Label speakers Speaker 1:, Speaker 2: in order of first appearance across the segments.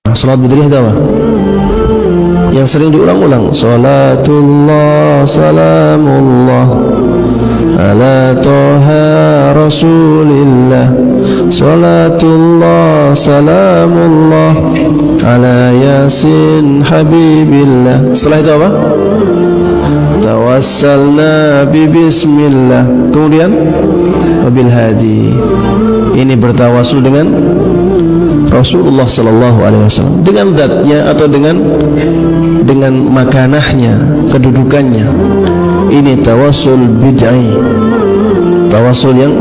Speaker 1: Salat Badriyah itu apa? Yang sering diulang-ulang. Salatullah salamullah ala toha rasulillah. Salatullah salamullah ala yasin habibillah. Setelah itu apa? Tawassalna bi bismillah. Kemudian wabil hadi. Ini bertawasul dengan Rasulullah sallallahu alaihi wasallam, dengan zatnya atau dengan makanahnya, kedudukannya. Ini tawasul bid'ah, tawasul yang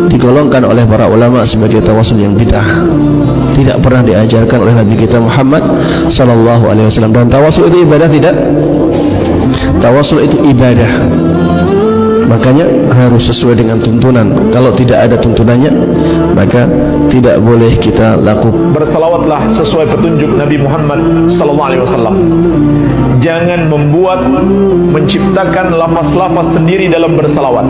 Speaker 1: digolongkan oleh para ulama sebagai tawasul yang bid'ah, tidak pernah diajarkan oleh Nabi kita Muhammad sallallahu alaihi wasallam. Dan tawasul itu ibadah tidak? Tawasul itu ibadah, makanya harus sesuai dengan tuntunan. Kalau tidak ada tuntunannya, maka tidak boleh kita lakukan.
Speaker 2: Bersalawatlah sesuai petunjuk Nabi Muhammad SAW. Jangan menciptakan lafaz-lafaz sendiri dalam bersalawat.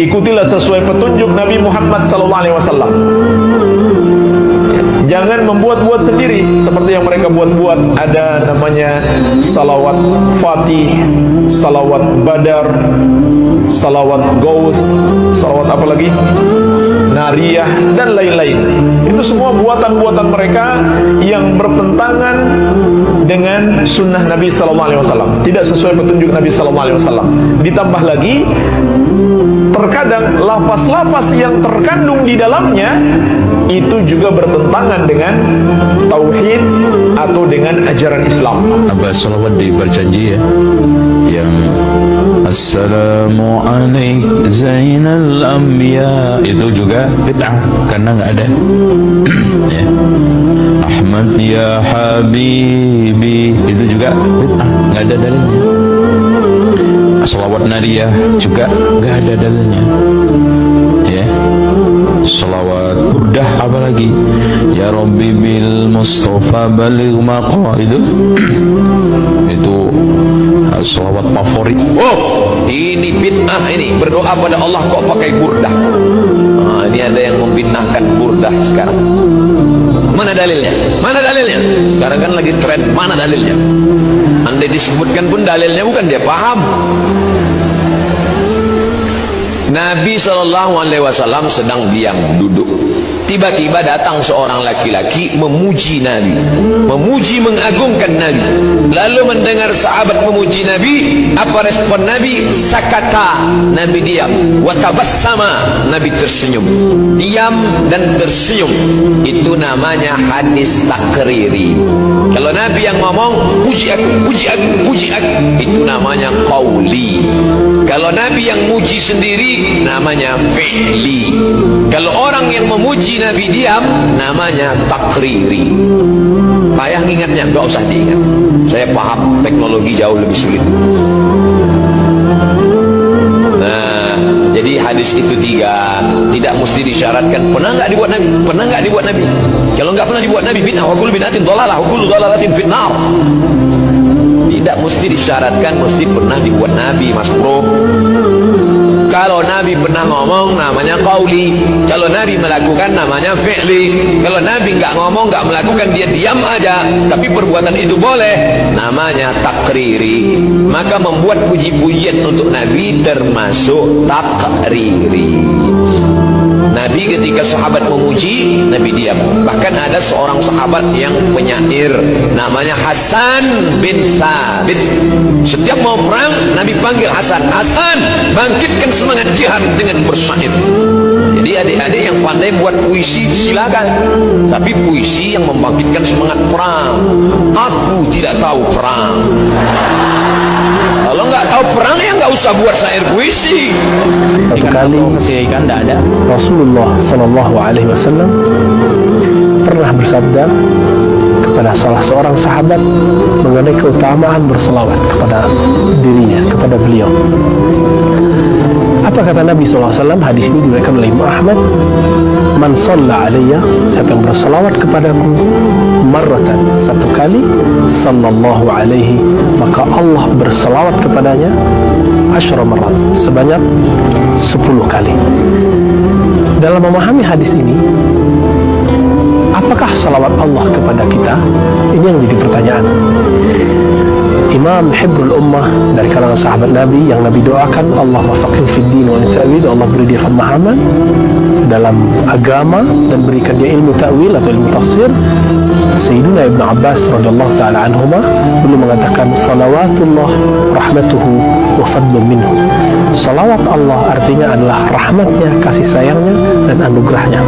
Speaker 2: Ikutilah sesuai petunjuk Nabi Muhammad SAW. Jangan membuat-buat sendiri seperti yang mereka buat-buat. Ada namanya salawat Fatih, salawat Badar, salawat Gauth, salawat apa lagi? Nariyah dan lain-lain. Itu semua buatan-buatan mereka yang bertentangan dengan sunnah Nabi SAW. Tidak sesuai petunjuk Nabi SAW. Ditambah lagi, terkadang lafaz-lafaz yang terkandung di dalamnya itu juga bertentangan dengan tauhid atau dengan ajaran Islam.
Speaker 3: Abah salawat di berjanji ya, yang Assalamu alaik Zainal Anbiya, itu juga bid'ah karena nggak ada. Ya. Ahmad ya Habibi, itu juga bid'ah, nggak ada dalilnya. Salawat Nariyah juga nggak ada dalilnya. Ya. Salawat burdah apalagi, ya Rabbi bil Mustafa baligh maqa, itu salawat favorit. Oh, ini bid'ah, ini berdoa pada Allah kok pakai burdah. Nah, ini ada yang membid'ahkan burdah sekarang. Mana dalilnya? Mana dalilnya? Sekarang kan lagi tren, mana dalilnya? Andai disebutkan pun dalilnya bukan dia paham. Nabi SAW sedang diam duduk. Tiba-tiba datang seorang laki-laki memuji Nabi, memuji, mengagungkan Nabi. Lalu mendengar sahabat memuji Nabi, apa respon Nabi? Sakata, Nabi diam. Wa tabassama, Nabi tersenyum. Diam dan tersenyum, itu namanya hadis takriri. Kalau Nabi yang ngomong, puji aku, puji aku, puji aku, itu namanya qauli. Kalau Nabi yang muji sendiri, namanya fi'li. Kalau orang yang memuji Nabi diam, namanya takriri. Payah ingatnya, gak usah diingat. Saya paham teknologi jauh lebih sulit. Nah, jadi hadis itu tiga, tidak mesti disyaratkan. Pernah nggak dibuat Nabi? Pernah nggak dibuat Nabi? Kalau nggak pernah dibuat Nabi, bid'ah. Wa kullu bid'atin dhalalah, wa kullu dhalalatin finnar. Tidak mesti disyaratkan, mesti pernah dibuat Nabi, Mas Bro. Kalau Nabi pernah ngomong, namanya qauli. Kalau Nabi melakukan, namanya fi'li. Kalau Nabi nggak ngomong, nggak melakukan, dia diam aja, tapi perbuatan itu boleh, namanya takriri. Maka membuat puji-pujian untuk Nabi termasuk takriri. Nabi ketika sahabat memuji, Nabi diam. Bahkan ada seorang sahabat yang penyair, namanya Hasan bin Thabit. Setiap mau perang, Nabi panggil Hasan, Hasan, bangkitkan semangat jihad dengan bersyair. Jadi adik-adik yang pandai buat puisi silakan, tapi puisi yang membangkitkan semangat perang. Aku tidak tahu perang. Kalau nggak tahu perang, ya nggak usah buat syair puisi.
Speaker 1: Satu kali
Speaker 4: ikan tidak ada.
Speaker 1: Rasulullah sallallahu alaihi wasallam pernah bersabda kepada salah seorang sahabat mengenai keutamaan berselawat kepada dirinya, kepada beliau. Apa kata Nabi SAW? Hadis ini diriwayatkan oleh Imam Ahmad. Man shalla alayya, siapa yang berselawat kepadaku marratan, satu kali, sallallahu alaihi, maka Allah berselawat kepadanya asyra marrat, sebanyak 10 kali. Dalam memahami hadis ini, apa
Speaker 4: apakah salawat Allah kepada kita? Ini yang jadi pertanyaan. Imam Hibrul Ummah dari kalangan sahabat Nabi yang Nabi doakan, Allah wafaqihu fid din wa ta'wil, Allah beri dia pemahaman dalam agama dan berikan dia ilmu ta'wil atau ilmu tafsir. Sayyidina Ibn Abbas radhiyallahu ta'ala anhuma beliau mengatakan, salawatullah rahmatuhu wa fadlun minhu. Salawat Allah artinya adalah rahmatnya, kasih sayangnya dan anugerahnya.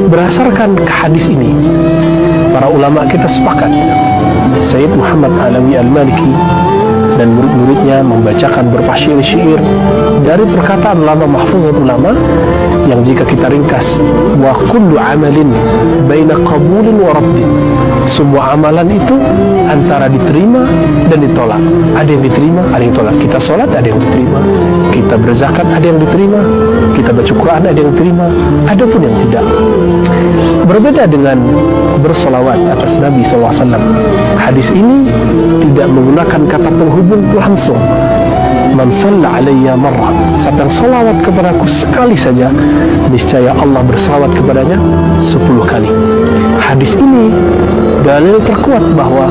Speaker 4: Berdasarkan hadis ini, para ulama kita sepakat, Sayyid Muhammad Alawi Al-Maliki dan murid-muridnya membacakan beberapa syair-syair dari perkataan ulama mahfuzat ulama yang jika kita ringkas, wa kullu amalin baina qabulin wa raddin, semua amalan itu antara diterima dan ditolak. Ada yang diterima, ada yang ditolak. Kita sholat, ada yang diterima. Kita berzakat, ada yang diterima. Kita baca Quran, ada yang diterima. Ada pun yang tidak. Berbeda dengan bersolawat atas Nabi SAW. Hadis ini tidak menggunakan kata penghubung langsung. Man shalla alayya marrah, siapa yang salawat kepadaku sekali saja, niscaya Allah bersalawat kepadanya 10 kali. Hadis ini dalil terkuat bahwa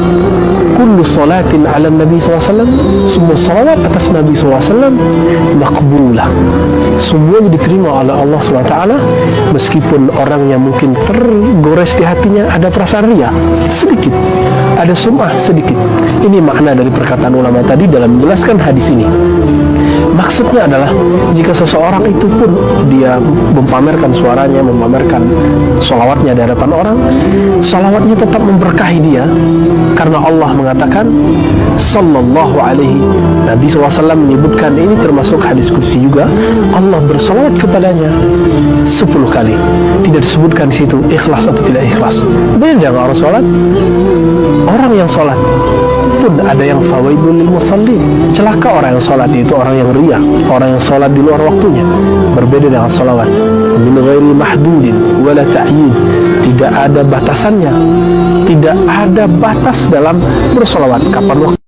Speaker 4: kullu salatin ala Nabi SAW, semua salawat atas Nabi SAW makbulah, semuanya diterima oleh Allah SWT, meskipun orang yang mungkin tergores di hatinya ada perasaan riya sedikit, ada sum'ah sedikit. Ini makna dari perkataan ulama tadi dalam menjelaskan hadis ini. Maksudnya adalah jika seseorang itu pun dia memamerkan suaranya, memamerkan salawatnya di hadapan orang, salawatnya tetap memberkahi dia, karena Allah mengatakan sallallahu alaihi, Nabi SAW menyebutkan ini termasuk hadis kursi juga, Allah bersalawat kepadanya 10 kali. Tidak disebutkan di situ ikhlas atau tidak ikhlas. Beda dengan orang sholat. Orang yang sholat pun ada yang fawaidul lil musallin, celaka orang yang sholat, itu orang yang riya, orang yang sholat di luar waktunya. Berbeda dengan salawat min ghairi mahdudin wala ta'yin, tidak ada batasannya, tidak ada batas dalam bersalawat, kapan waktu